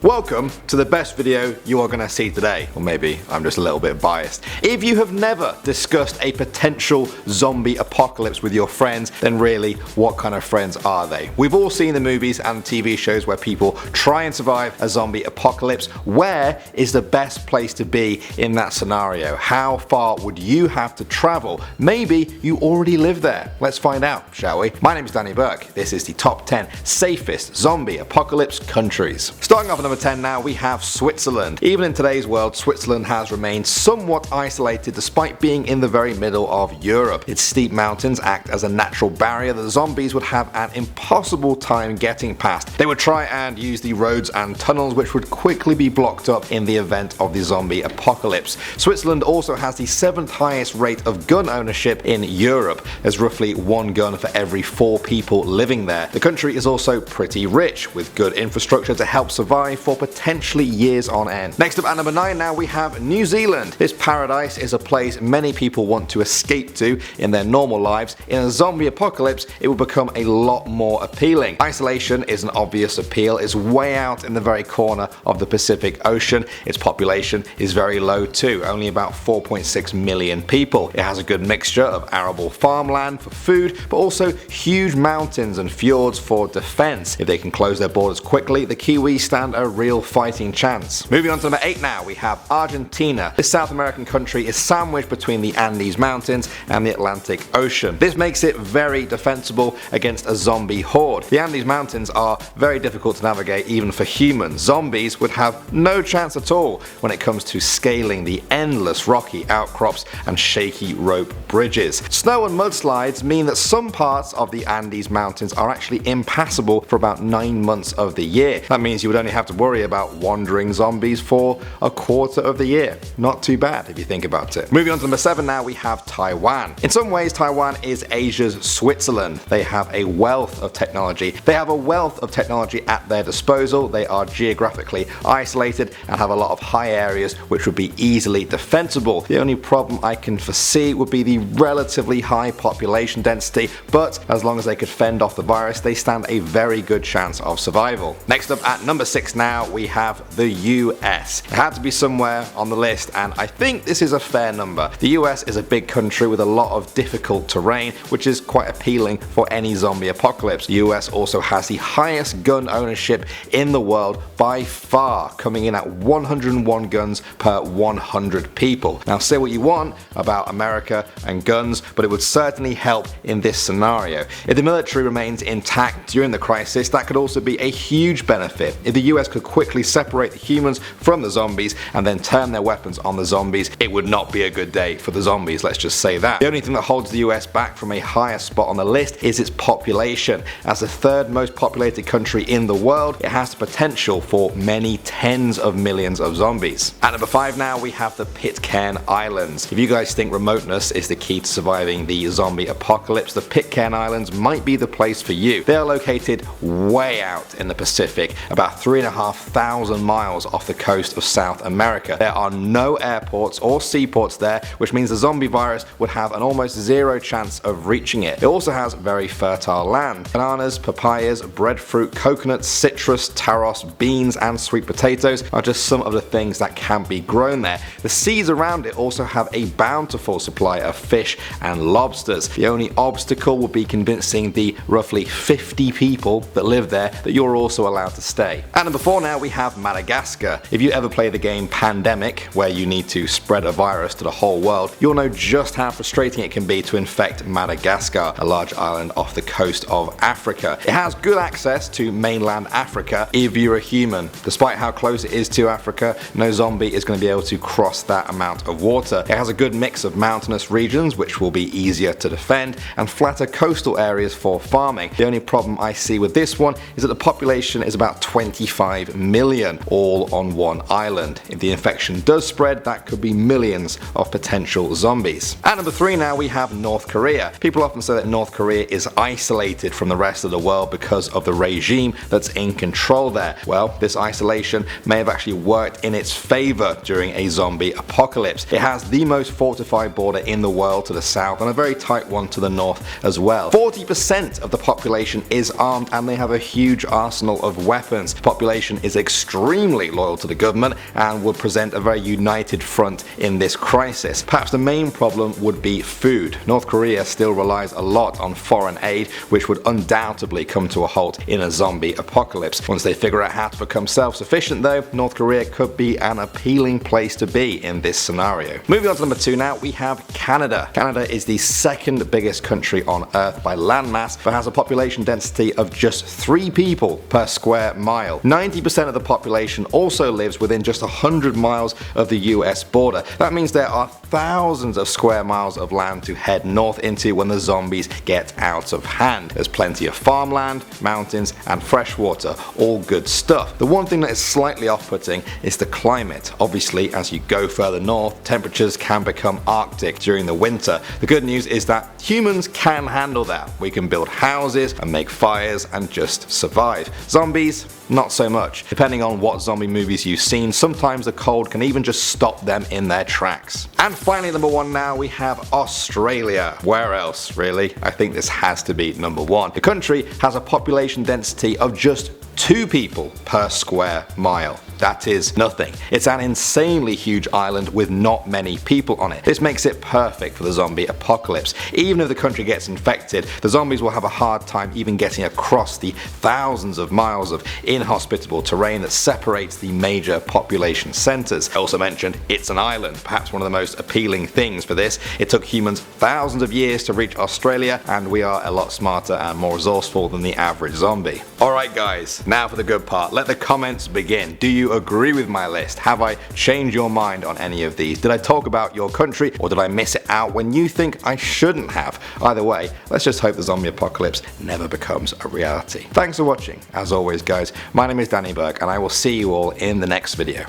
Welcome to the best video you are going to see today, or maybe I'm just a little bit biased. If you have never discussed a potential zombie apocalypse with your friends, then really, what kind of friends are they? We've all seen the movies and TV shows where people try and survive a zombie apocalypse. Where is the best place to be in that scenario? How far would you have to travel? Maybe you already live there. Let's find out, shall we? My name is Danny Burke. This is the top 10 safest zombie apocalypse countries. Starting off at number 10 now, we have Switzerland. Even in today's world, Switzerland has remained somewhat isolated despite being in the very middle of Europe. Its steep mountains act as a natural barrier that zombies would have an impossible time getting past. They would try and use the roads and tunnels, which would quickly be blocked up in the event of the zombie apocalypse. Switzerland also has the 7th highest rate of gun ownership in Europe. There's roughly 1 gun for every 4 people living there. The country is also pretty rich, with good infrastructure to help survive for potentially years on end. Next up at number 9 now, we have New Zealand. This paradise is a place many people want to escape to in their normal lives. In a zombie apocalypse, it will become a lot more appealing. Isolation is an obvious appeal. It's way out in the very corner of the Pacific Ocean. Its population is very low too, only about 4.6 million people. It has a good mixture of arable farmland for food, but also huge mountains and fjords for defense. If they can close their borders quickly, the Kiwis stand a real fighting chance. Moving on to number 8 now, we have Argentina. This South American country is sandwiched between the Andes Mountains and the Atlantic Ocean. This makes it very defensible against a zombie horde. The Andes Mountains are very difficult to navigate even for humans. Zombies would have no chance at all when it comes to scaling the endless rocky outcrops and shaky rope bridges. Snow and mudslides mean that some parts of the Andes Mountains are actually impassable for about 9 months of the year. That means you would only have to worry about wandering zombies for a quarter of the year. Not too bad if you think about it. Moving on to number 7 now, we have Taiwan. In some ways, Taiwan is Asia's Switzerland. They have a wealth of technology. At their disposal. They are geographically isolated and have a lot of high areas which would be easily defensible. The only problem I can foresee would be the relatively high population density, but as long as they could fend off the virus, they stand a very good chance of survival. Next up at number 6 now, we have the US. It had to be somewhere on the list, and I think this is a fair number. The US is a big country with a lot of difficult terrain, which is quite appealing for any zombie apocalypse. The US also has the highest gun ownership in the world by far, coming in at 101 guns per 100 people. Now, say what you want about America and guns, but it would certainly help in this scenario. If the military remains intact during the crisis, that could also be a huge benefit. If the US could quickly separate the humans from the zombies and then turn their weapons on the zombies, it would not be a good day for the zombies, let's just say that. The only thing that holds the US back from a higher spot on the list is its population. As the 3rd most populated country in the world, it has the potential for many tens of millions of zombies. At number 5 now, we have the Pitcairn Islands. If you guys think remoteness is the key to surviving the zombie apocalypse, the Pitcairn Islands might be the place for you. They are located way out in the Pacific, about 3,500 miles off the coast of South America. There are no airports or seaports there, which means the zombie virus would have an almost zero chance of reaching it. It also has very fertile land. Bananas, papayas, breadfruit, coconuts, citrus, taros, beans and sweet potatoes are just some of the things that can be grown there. The seas around it also have a bountiful supply of fish and lobsters. The only obstacle would be convincing the roughly 50 people that live there that you're also allowed to stay. At number 4 now, we have Madagascar. If you ever play the game Pandemic, where you need to spread a virus to the whole world, you'll know just how frustrating it can be to infect Madagascar, a large island off the coast of Africa. It has good access to mainland Africa if you're a human. Despite how close it is to Africa, no zombie is going to be able to cross that amount of water. It has a good mix of mountainous regions, which will be easier to defend, and flatter coastal areas for farming. The only problem I see with this one is that the population is about 25 million, all on one island. If the infection does spread, that could be millions of potential zombies. At number 3 now, we have North Korea. People often say that North Korea is isolated from the rest of the world because of the regime that's in control there. Well, this isolation may have actually worked in its favor during a zombie apocalypse. It has the most fortified border in the world to the south and a very tight one to the north as well. 40% of the population is armed and they have a huge arsenal of weapons. The population population is extremely loyal to the government and would present a very united front in this crisis. Perhaps the main problem would be food. North Korea still relies a lot on foreign aid, which would undoubtedly come to a halt in a zombie apocalypse. Once they figure out how to become self-sufficient though, North Korea could be an appealing place to be in this scenario. Moving on to number 2 now, we have Canada. Canada is the second biggest country on Earth by landmass, but has a population density of just 3 people per square mile. 90% of the population also lives within just 100 miles of the US border. That means there are thousands of square miles of land to head north into when the zombies get out of hand. There's plenty of farmland, mountains, and fresh water, all good stuff. The one thing that is slightly off-putting is the climate. Obviously, as you go further north, temperatures can become arctic during the winter. The good news is that humans can handle that. We can build houses and make fires and just survive. Zombies, not so much. Depending on what zombie movies you've seen, sometimes the cold can even just stop them in their tracks. And finally, number 1 now, we have Australia. Where else, really? I think this has to be number 1. The country has a population density of just 2 people per square mile. That is nothing. It's an insanely huge island with not many people on it. This makes it perfect for the zombie apocalypse. Even if the country gets infected, the zombies will have a hard time even getting across the thousands of miles of inhospitable terrain that separates the major population centers. I also mentioned it's an island, perhaps one of the most appealing things for this. It took humans thousands of years to reach Australia, and we are a lot smarter and more resourceful than the average zombie. Alright guys, now for the good part. Let the comments begin. Do you agree with my list? Have I changed your mind on any of these? Did I talk about your country, or did I miss it out when you think I shouldn't have? Either way, let's just hope the zombie apocalypse never becomes a reality. Thanks for watching. As always guys, my name is Danny Burke and I will see you all in the next video.